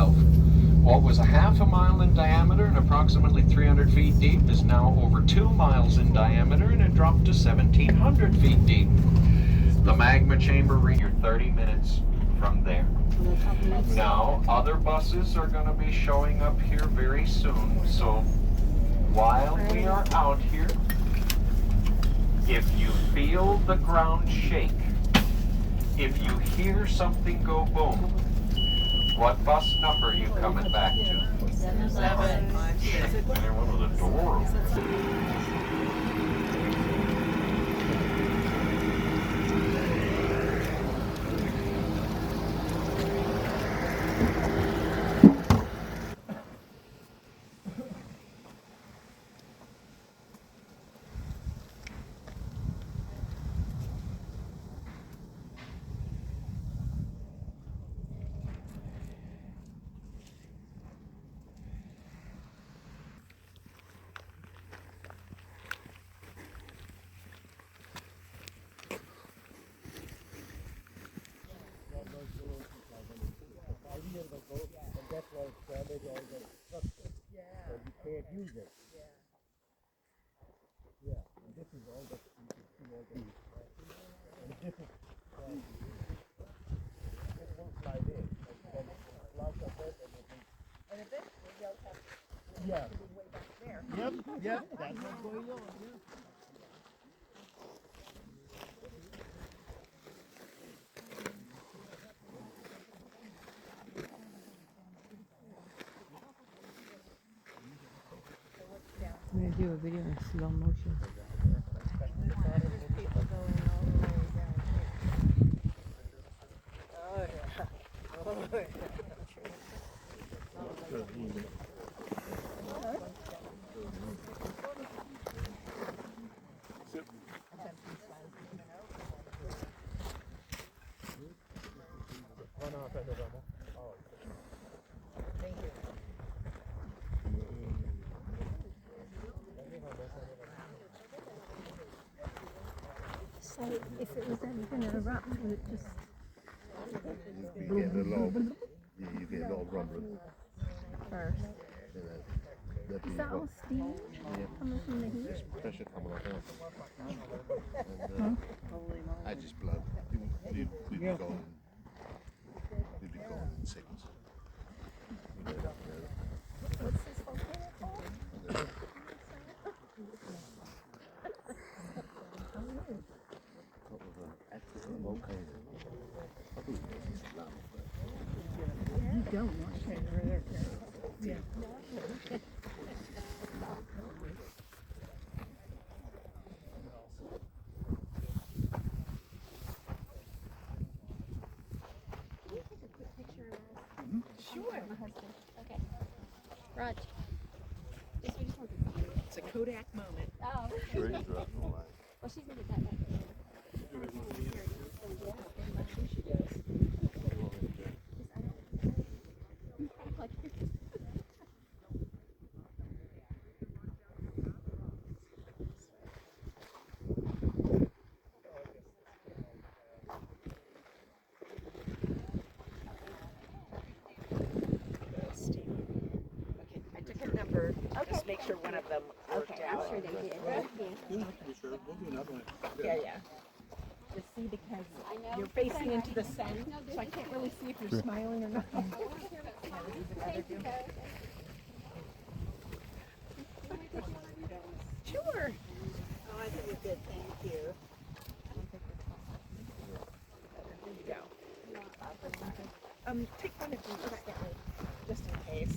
itself. What was a half a mile in diameter and approximately 300 feet deep is now over 2 miles in diameter, and it dropped to 1,700 feet deep. The magma chamber reads 30 minutes from there. Now, other buses are going to be showing up here very soon, so while we are out here, if you feel the ground shake, if you hear something go boom, what bus number are you coming back to? 7. What was the door? Yep, that's what's going on. I'm going to do a video in slow motion. So if it was ever going to erupt, would it just... You get a lot of, you get a lot of rumbling. First. That'd be Is that all steam coming from the heat? pressure coming off now. And I just blow. We'd be gone in seconds. What's this volcano called? You don't want to over there. Yeah. Sure. Okay. Raj. It's a Kodak moment. Oh. Trees are up all right. Well, she's going to get that. Okay, I took a number. Just make sure one of them worked Okay, out. I'm sure they did. Yeah, yeah. Just see, because you're facing into the sun, so I can't really see if you're smiling or not. Sure. Oh, I think it's good. Thank you. There you go. Take one of these, just in case.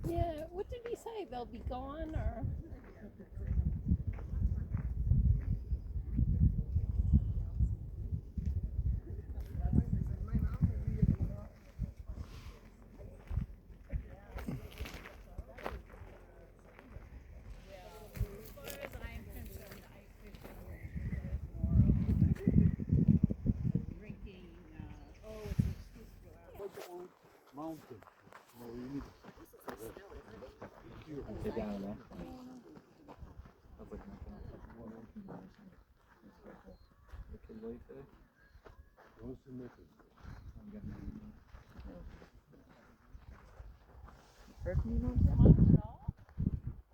Yeah, what did he say? They'll be gone or? mountain. No, you need Get down there. I was looking at that. The kid late today? once you make it. I'm getting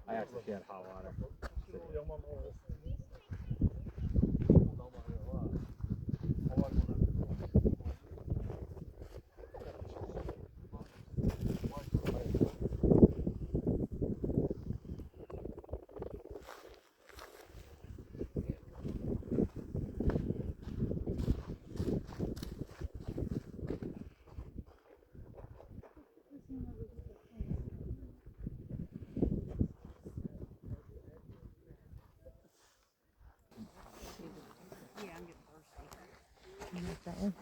I actually had hot water. Hey.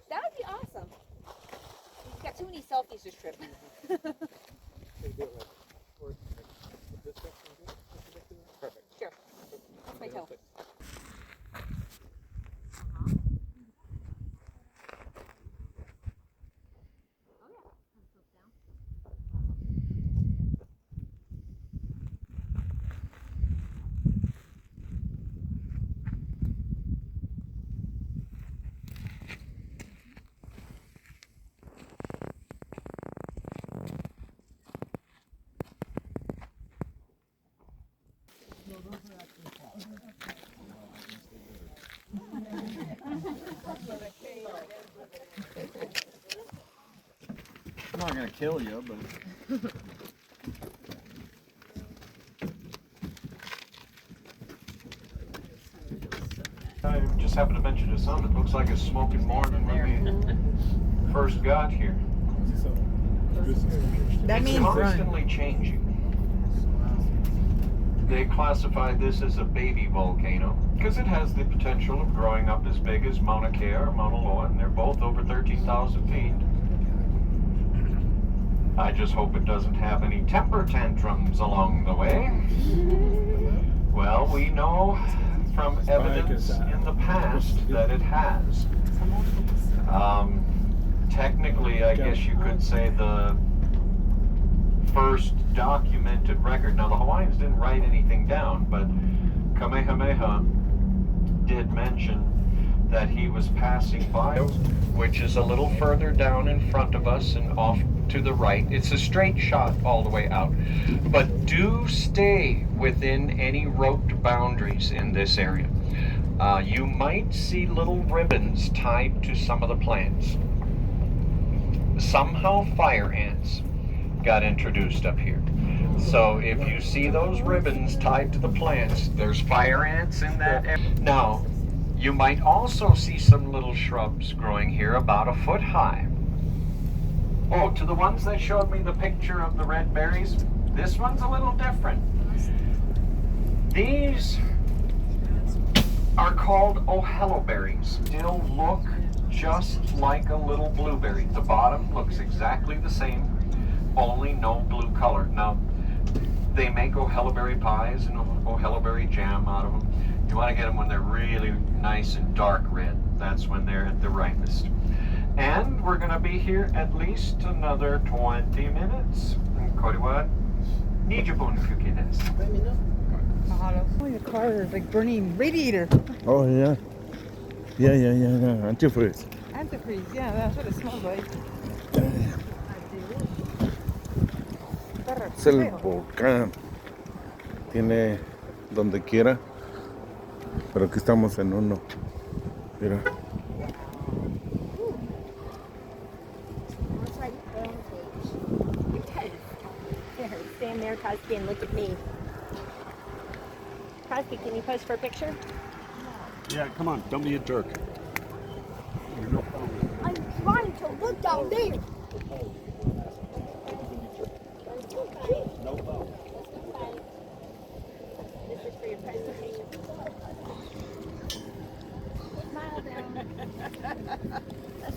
That would be awesome. We've got too many selfies this trip. Perfect. Sure. That's my toe. I'm not gonna kill you, but I just happened to mention to some, it looks like it's smoking more than when we first got here. That It's means run. constantly changing. They classified this as a baby volcano because it has the potential of growing up as big as Mauna Kea or Mauna Loa, and they're both over 13,000 feet. I just hope it doesn't have any temper tantrums along the way. Well, we know from evidence in the past that it has. Technically, I guess you could say the first documented record. Now, the Hawaiians didn't write anything down, but Kamehameha did mention that he was passing by, which is a little further down in front of us and off to the right. It's a straight shot all the way out. But do stay within any roped boundaries in this area. You might see little ribbons tied to some of the plants. Somehow fire ants got introduced up here. So if you see those ribbons tied to the plants, there's fire ants in that area. Now, you might also see some little shrubs growing here about a foot high. Oh, to the ones that showed me the picture of the red berries, this one's a little different. These are called ohello berries. Still look just like a little blueberry. The bottom looks exactly the same, only no blue color. Now, they make ohelloberry pies and ohelloberry jam out of them. You want to get them when they're really nice and dark red. That's when they're at the ripest. And we're going to be here at least another 20 minutes. Koriwa, nijibun kuki desu. Mahalo. Oh, your car is like burning radiator. Oh, yeah. Yeah. Antifreeze. Antifreeze, yeah, that's what it smells like. Es el volcán. Tiene donde quiera. Pero aquí estamos en uno. Mira. stand there, Kazki, and look at me. Kazki, can you pose for a picture? Yeah, come on. Don't be a jerk. I'm trying to look down there. This is for your presentation. Smile down.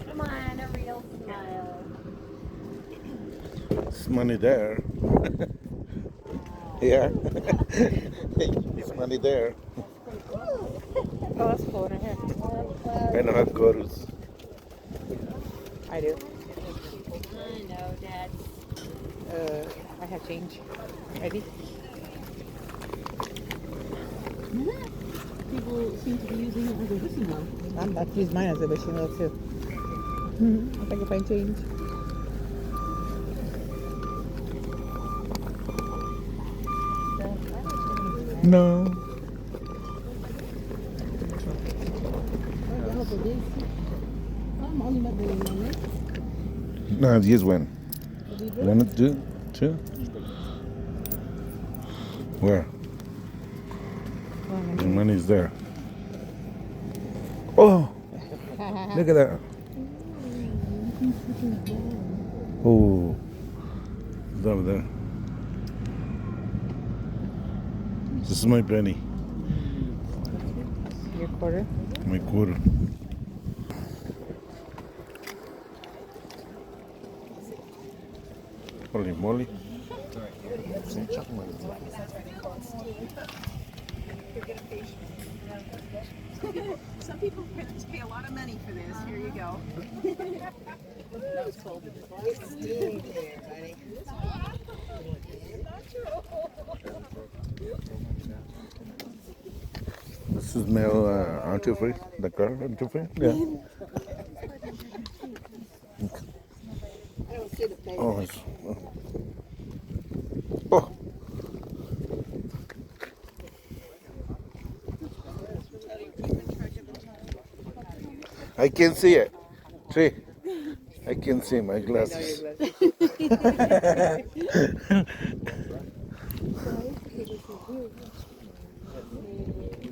Come on, a real smile. It's money there. Yeah. It's money there. Oh, that's cool right here. I don't have quarters. I do. I know, Dad. I have change. Ready? People seem to be using it as a wishing well. I'm about to use mine as a wishing well too. I think if I change. No. Only not very long, right? No, just one. One, two. Where? The money's there. Oh, look at that. Oh, it's over there. This is my penny, Your quarter. my quarter. Holy moly. Some people pay a lot of money for this. Here you go. That was cool. This is male antifreeze, the car antifreeze. Yeah. Oh, oh. I can see it. See, I can see my glasses.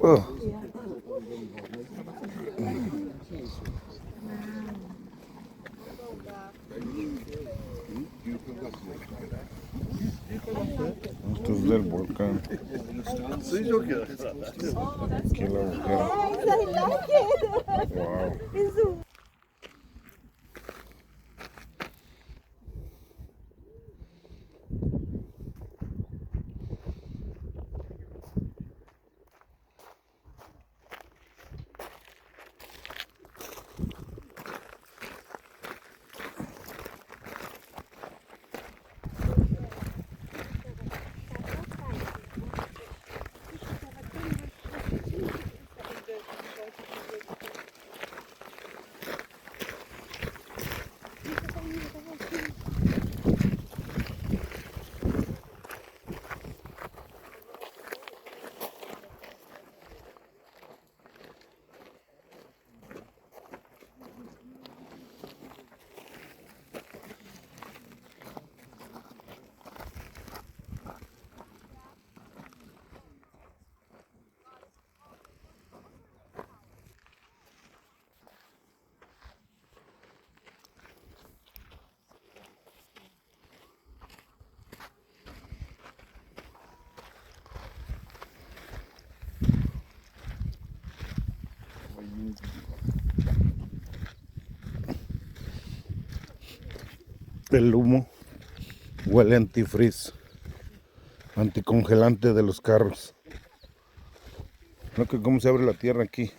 Oh. Esto es del volcán. Aquí la volcán. Wow. El humo huele a antifreeze, anticongelante de los carros. Creo que cómo se abre la tierra aquí.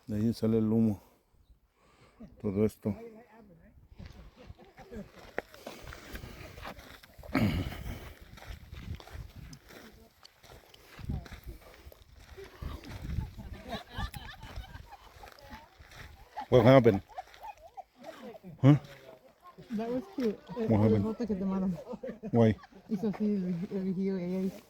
De ahí sale el humo. Todo esto. What happened? Huh? That was cute. What happened? Foto que tomaron. Why? Hizo así el video y ella dice.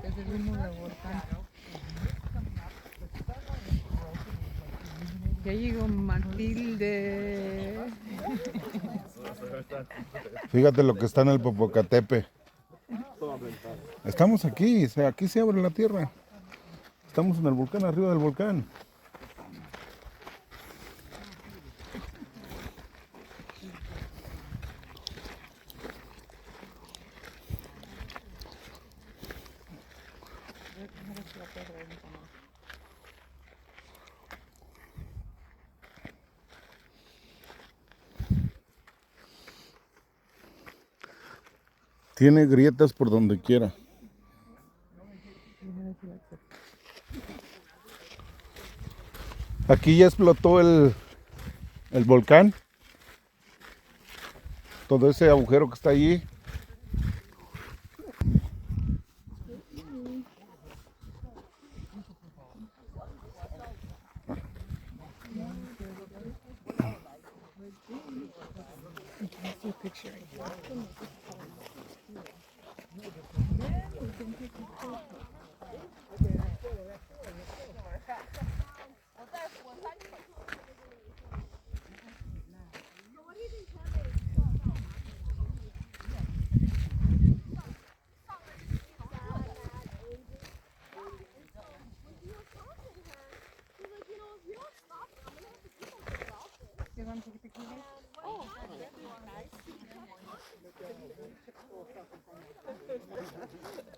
Es el humo del volcán. Ya llegó Matilde. Fíjate lo que está en el Popocatépetl. Estamos aquí, o sea, aquí se abre la tierra. Estamos en el volcán, arriba del volcán. Tiene grietas por donde quiera. Aquí ya explotó el volcán. Todo ese agujero que está allí.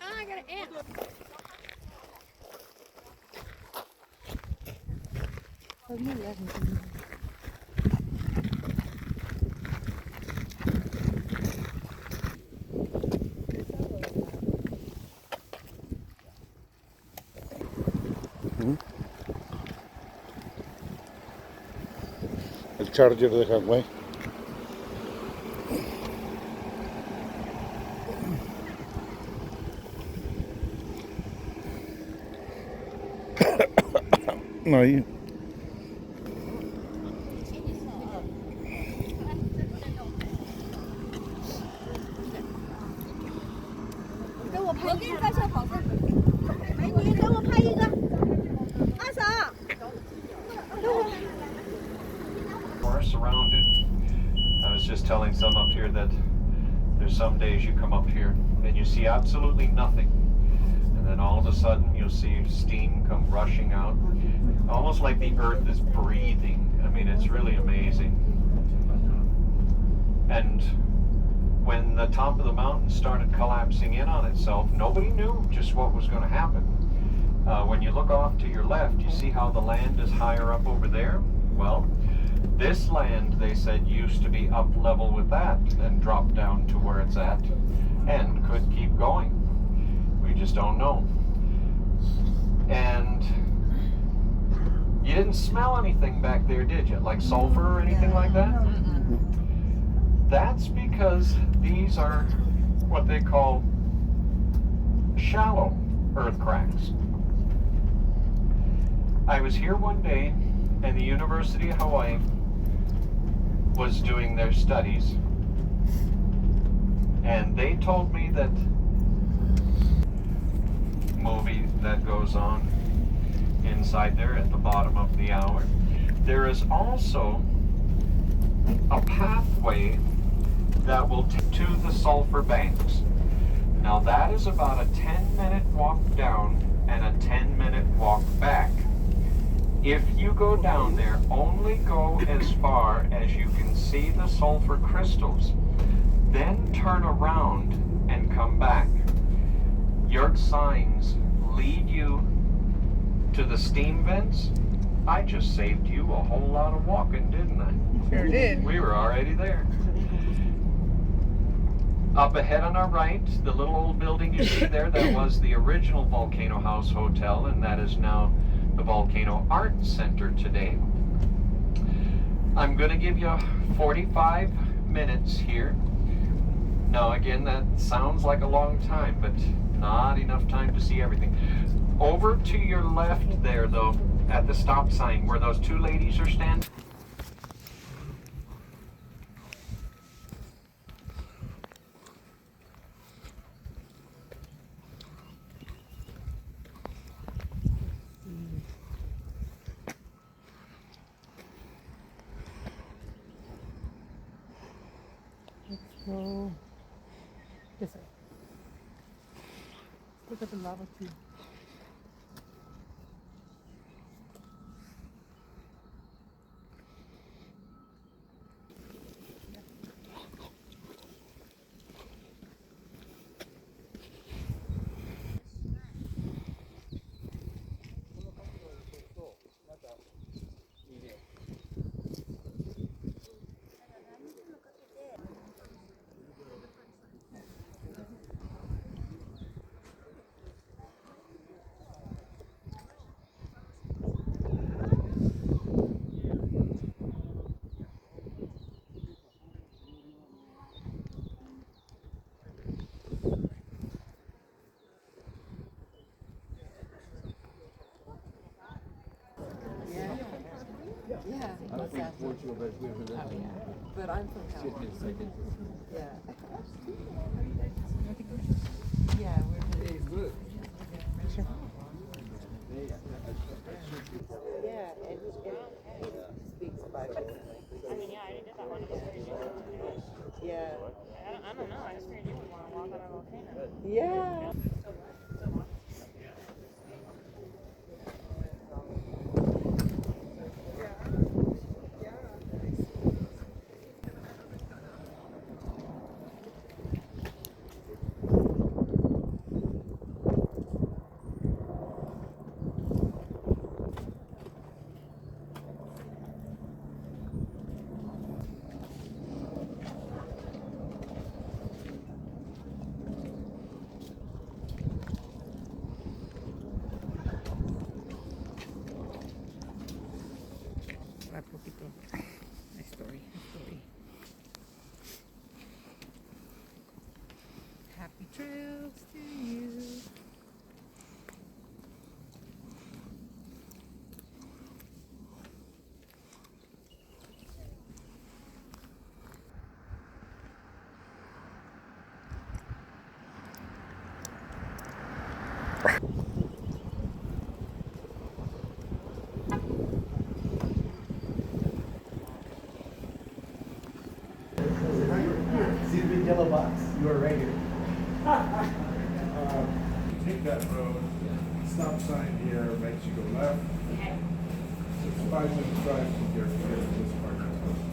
I got an ant. El Charger de Hawái. Ahí. We're surrounded. I was just telling some up here that there's some days you come up here and you see absolutely nothing. And then all of a sudden you'll see steam come rushing out. Almost like the earth is breathing. I mean, it's really amazing. And when the top of the mountain started collapsing in on itself, nobody knew just what was going to happen. When you look off to your left, you see how the land is higher up over there? Well, this land, they said, used to be up level with that and dropped down to where it's at and could keep going. We just don't know. And you didn't smell anything back there, did you? Like sulfur or anything like that? That's because these are what they call shallow earth cracks. I was here one day and the University of Hawaii was doing their studies, and they told me that movie that goes on inside there at the bottom of the hour, there is also a pathway that will take to the sulfur banks. Now that is about a 10-minute walk down and a 10-minute walk back. If you go down there, only go as far as you can see the sulfur crystals. Then turn around and come back. Your signs lead you to the steam vents. I just saved you a whole lot of walking, didn't I? Sure did. We were already there. Up ahead on our right, the little old building you see there, that was the original Volcano House Hotel, and that is now the Volcano Art Center today. I'm going to give you 45 minutes here. Now again, that sounds like a long time, but not enough time to see everything. Over to your left there though, at the stop sign where those two ladies are standing. go this way. Look at the lava tube. Yeah. But I'm from California. Yeah. Yeah, we're yeah, and he speaks 5 different languages. I mean, yeah, I already did that one. Yeah. I don't know. I just figured you would want to walk on a volcano. Yeah. Un poquito. La story. Happy trails to you. See the big yellow box? You are right here. Take that road, stop sign here makes you go left. It's a 5-minute drive from here to this part.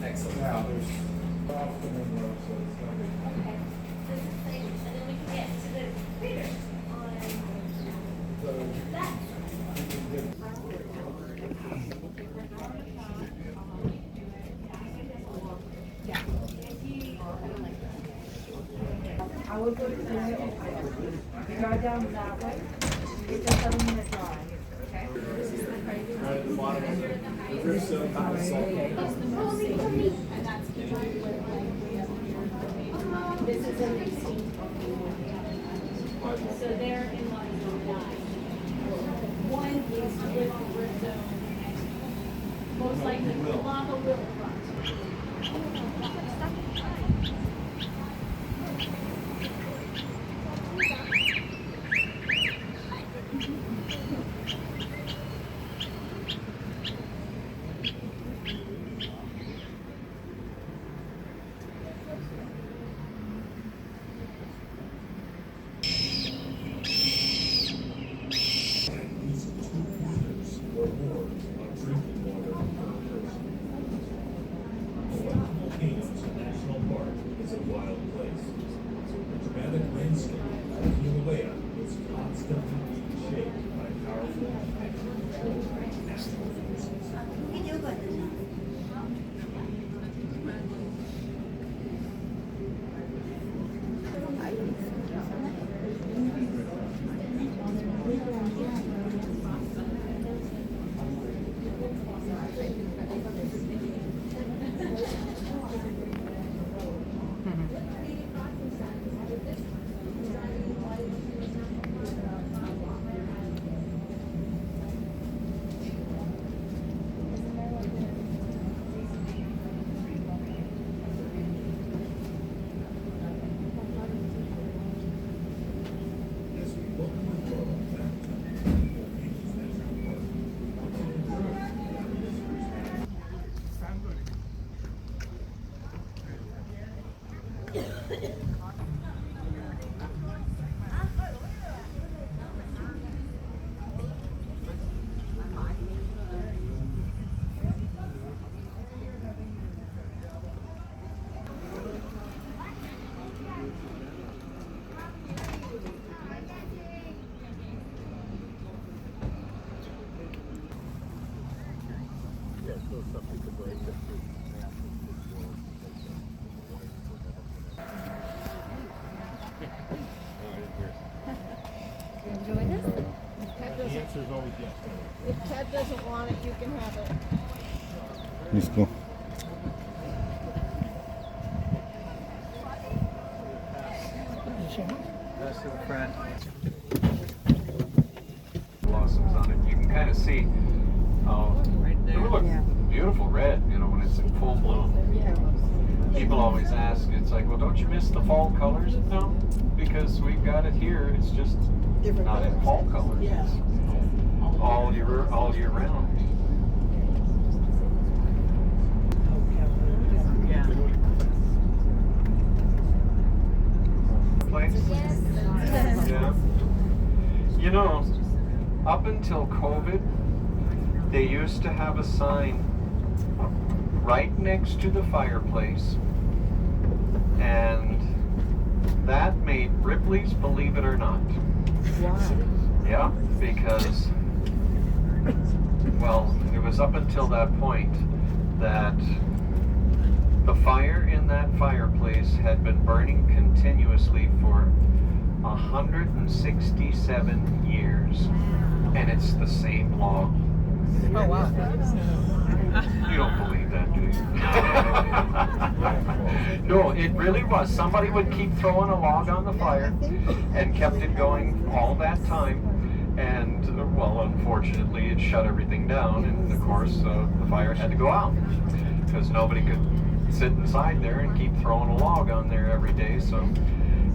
Excellent. Now, there's off the main road, so it's not big. Okay. Does it say, and then we can get to the crater on that. I will go to the you drive down that way. It's a 7-minute drive. Okay. Right at the bottom of the drift zone, not the salt. This is an 18. So they're in line with that. One is with the drift zone. Most likely the lava will erupt. Enjoy this? If Ted doesn't want it, you can have it. Listo. That's the front. Blossoms on it. You can kind of see. Right there. It would look beautiful red, you know, when it's in full bloom. People always ask, it's like, well, don't you miss the fall colors? No, because we've got it here. It's just not in fall colors. It's all year round. Place? Yeah. You know, up until COVID, they used to have a sign right next to the fireplace, and that made Ripley's Believe It or Not. Yeah, because, well, it was up until that point that the fire in that fireplace had been burning continuously for 167 years, and it's the same log. Oh, wow. You don't believe that, do you? No, it really was. Somebody would keep throwing a log on the fire and kept it going all that time. And, well, unfortunately, it shut everything down. And, of course, the fire had to go out because nobody could sit inside there and keep throwing a log on there every day. So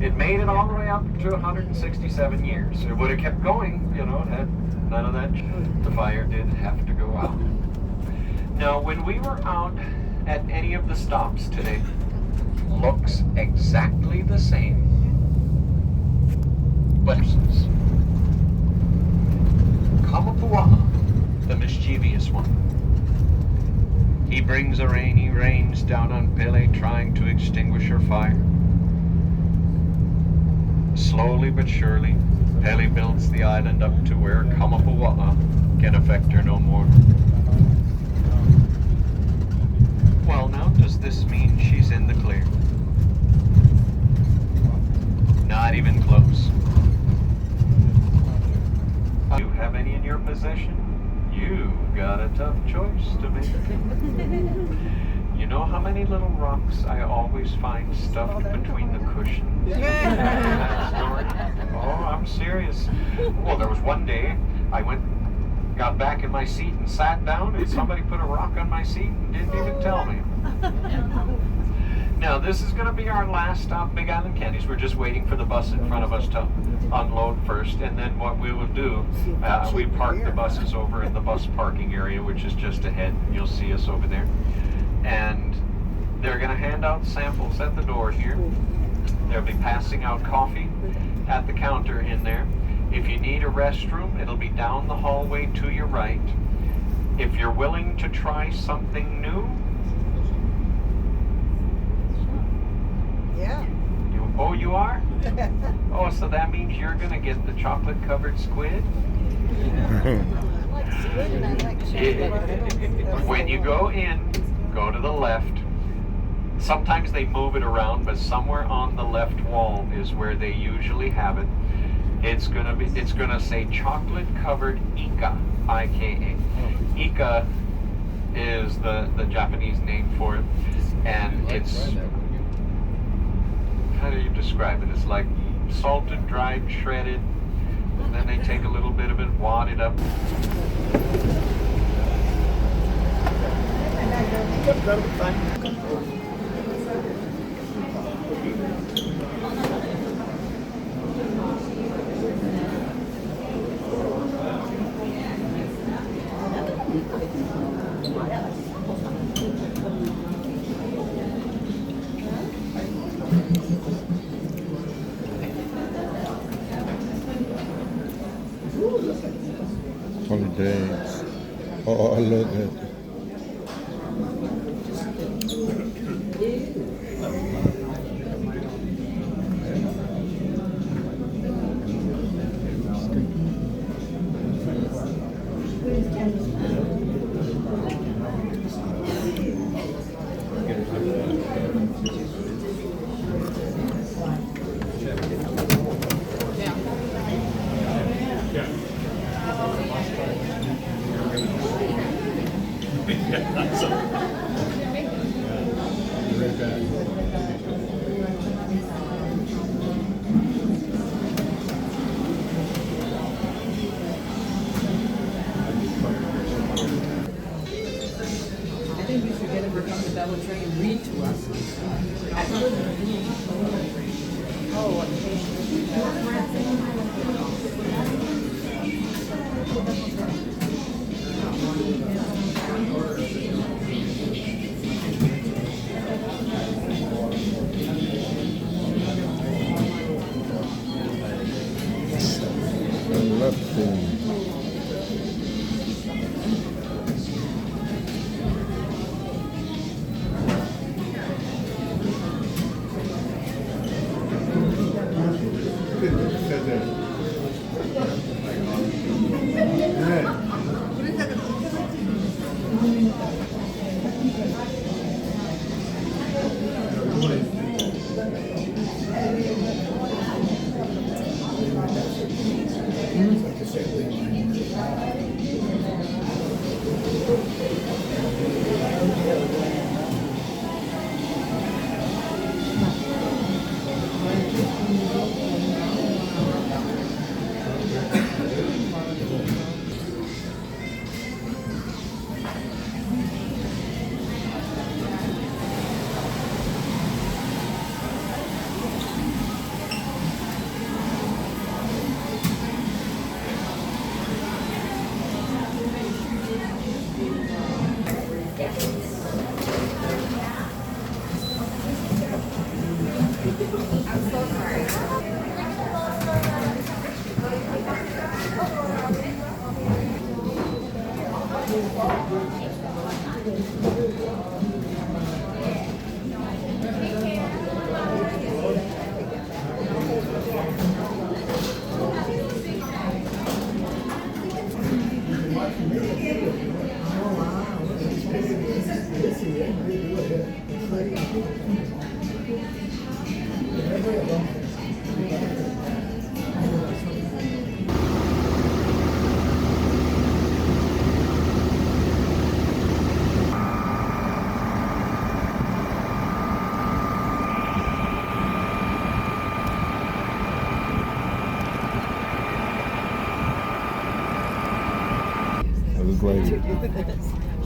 it made it all the way up to 167 years. It would have kept going, you know, it had none of that. The fire did have to go out. Now, when we were out at any of the stops today, looks exactly the same. But Kamapua'a, the mischievous one. He brings the rain, he rains down on Pele trying to extinguish her fire. Slowly but surely, Pele builds the island up to where Kamapua'a can affect her no more. Well, now, does this mean she's in the clear? Not even close. Do you have any in your possession? You got a tough choice to make. You know how many little rocks I always find stuffed between the cushions? That story? Oh, I'm serious. Well, there was one day I got back in my seat and sat down, and somebody put a rock on my seat and didn't even tell me. Now, this is going to be our last stop, Big Island Candies. We're just waiting for the bus in front of us to unload first, and then what we will do, we park the buses over in the bus parking area, which is just ahead. You'll see us over there. And they're going to hand out samples at the door here. They'll be passing out coffee at the counter in there. If you need a restroom, it'll be down the hallway to your right. If you're willing to try something new, Yeah. you are? Oh, so that means you're going to get the chocolate-covered squid? When you go in, go to the left. Sometimes they move it around, but somewhere on the left wall is where they usually have it. It's gonna say chocolate-covered Ika, I-K-A. Ika is the Japanese name for it, and it's, how do you describe it? It's like salted, dried, shredded, and then they take a little bit of it, wad it up. Holidays. Oh, look at it. that will try and read to us.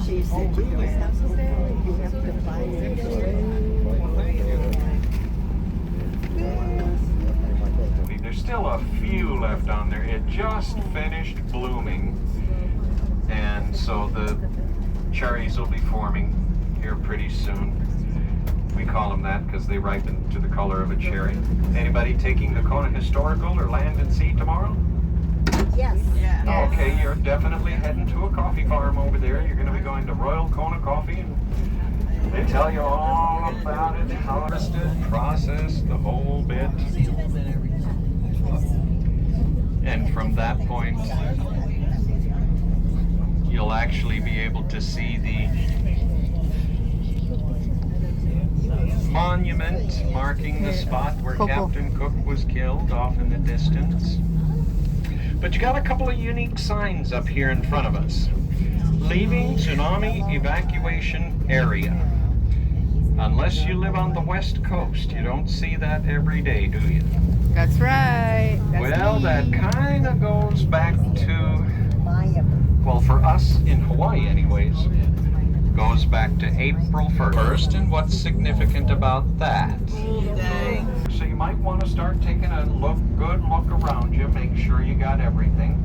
She said, you don't have to say, you have to find it. There's still a few left on there. It just finished blooming, and so the cherries will be forming here pretty soon. We call them that because they ripen to the color of a cherry. Anybody taking the Kona Historical or Land and Sea tomorrow? Yes. Yeah. Okay, you're definitely heading to a coffee farm over there. You're going to be going to Royal Kona Coffee, and they tell you all about it, harvested, processed, the whole bit. And from that point, you'll actually be able to see the monument marking the spot where Captain Cook was killed off in the distance. But you got a couple of unique signs up here in front of us. Leaving tsunami evacuation area. Unless you live on the west coast, you don't see that every day, do you? That's right. Well, that kind of goes back to, well, for us in Hawaii anyways, goes back to April 1st. And what's significant about that? So you might want to start taking a good look around you, make sure you got everything.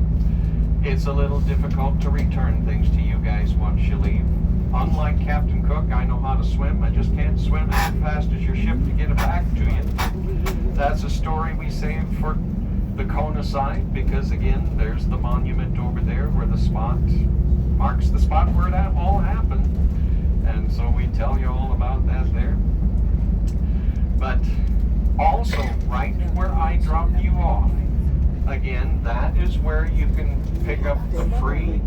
It's a little difficult to return things to you guys once you leave. Unlike Captain Cook, I know how to swim. I just can't swim as fast as your ship to get it back to you. That's a story we save for the Kona side, because again, there's the monument over there where the spot marks the spot where it all happened. And so we tell you all about that there. But also, right where I dropped you off, again, that is where you can pick up the free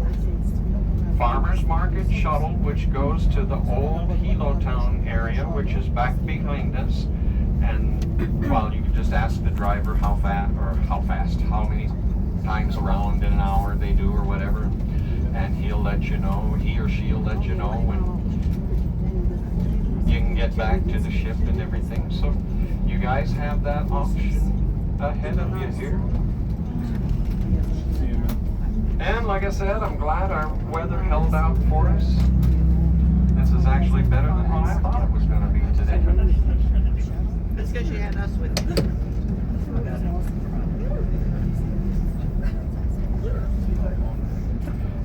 farmers market shuttle, which goes to the old Hilo Town area, which is back behind us. And, well, you can just ask the driver how many times around in an hour they do or whatever. And he'll let you know, he or she'll let you know when you can get back to the ship and everything. So you guys have that option ahead of you here. And like I said, I'm glad our weather held out for us. This is actually better than what I thought it was going to be today. That's because you had us with you.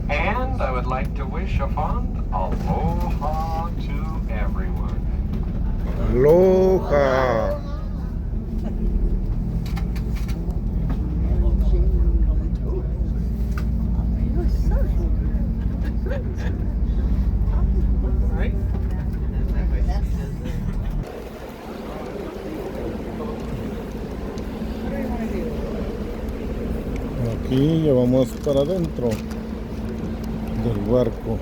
And I would like to wish a fond aloha to everyone. Aloha. Aquí ya vamos para adentro del barco.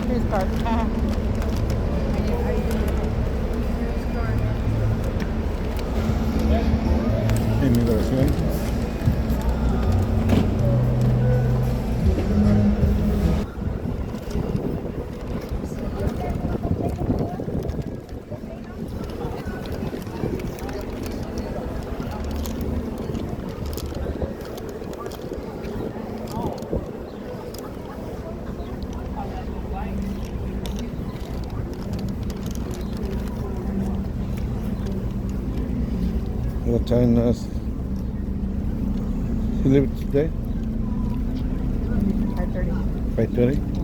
Here's card. Inmigración. What time is he leave today? 5:30. 5:30?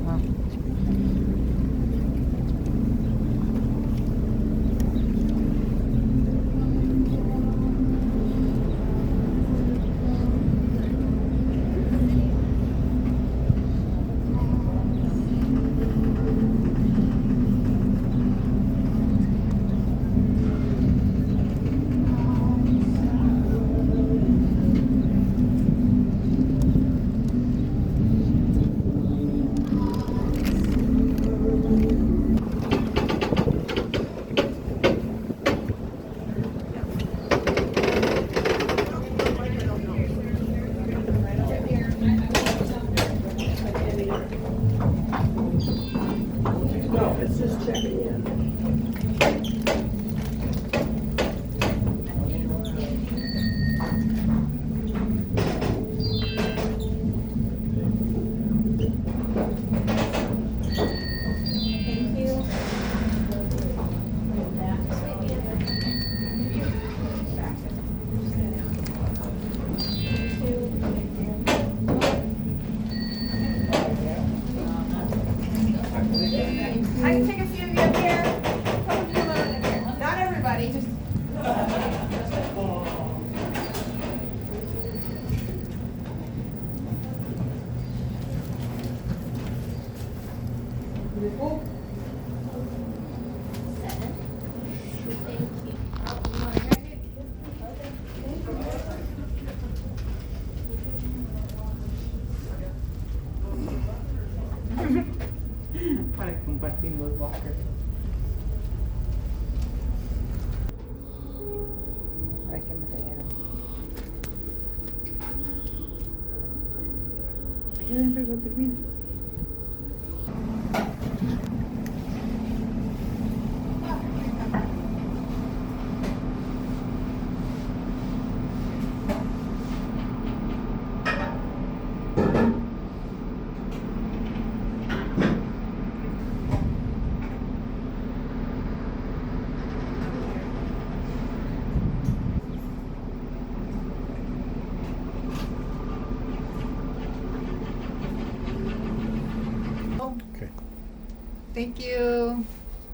I can take a few of you up here. Come do a- Not everybody, just. Para compartimos Walker. Para que me regalan. Aquí adentro no termina. Okay. Thank you.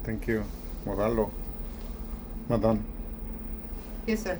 Thank you. Modalo. Madam. Yes, sir.